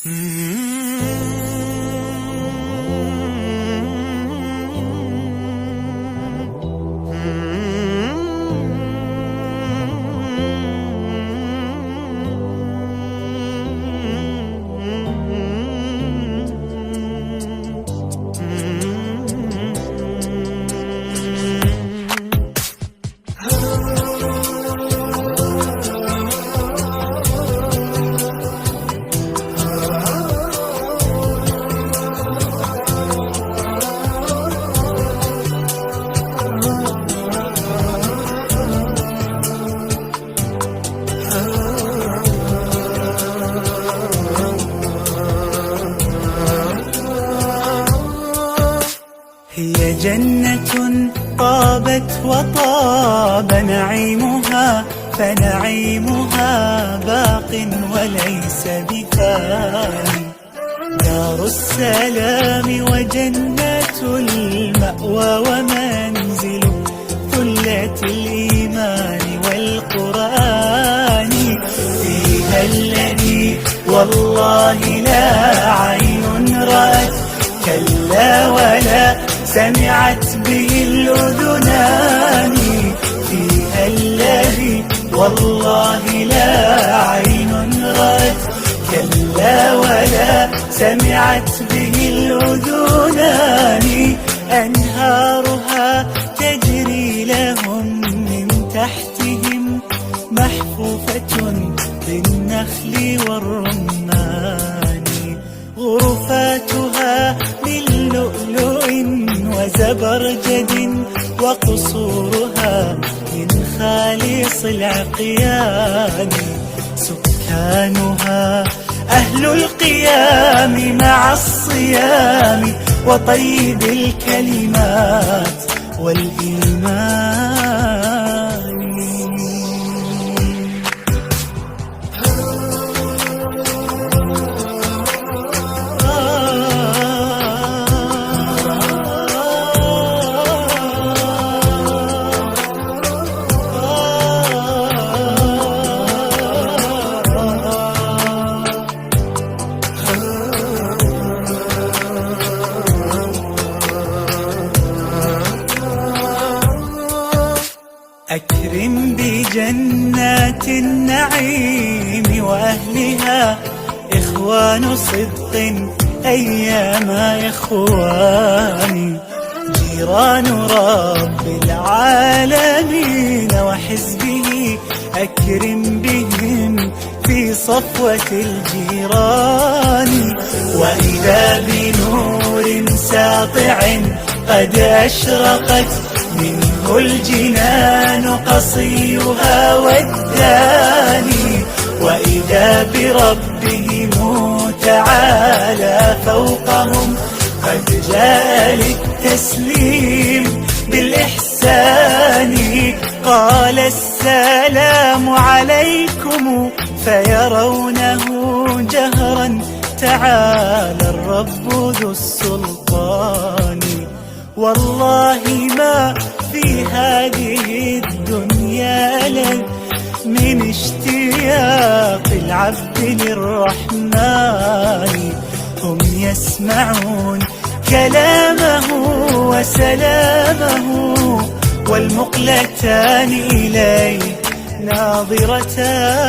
هي جنة طابت وطاب نعيمها، فنعيمها باق وليس بفاني. دار السلام وجنة المأوى ومنزل ثلة الإيمان والقرآن. فيها الذي والله لا عين رأت، كلا ولا سمعت به الأذنان. فيها الذي والله لا عين رأت، كلا ولا سمعت به الأذنان. أنهارها تجري لهم من تحتهم، محفوفة بالنخل والرمان. غرفاتها من لؤلؤ وزبرجد، وقصورها من خالص العقيان. سكانها أهل القيام مع الصيام، وطيب الكلمات والإيمان. أكرم بجنات النعيم وأهلها، إخوان صدق أيام إخواني. جيران رب العالمين وحزبه، أكرم بهم في صفوة الجيران. وإذا بنور ساطع قد أشرقت، منه الجنان قصيها والداني. وإذا بربهم تعالى فوقهم، قد جاء للتسليم بالإحسان. قال السلام عليكم، فيرونه جهرا تعالى الرب ذو السلطان. والله ما في هذه الدنيا لذ من اشتياق العبد للرحمن. هم يسمعون كلامه وسلامه، والمقلتان إليه ناظرتان.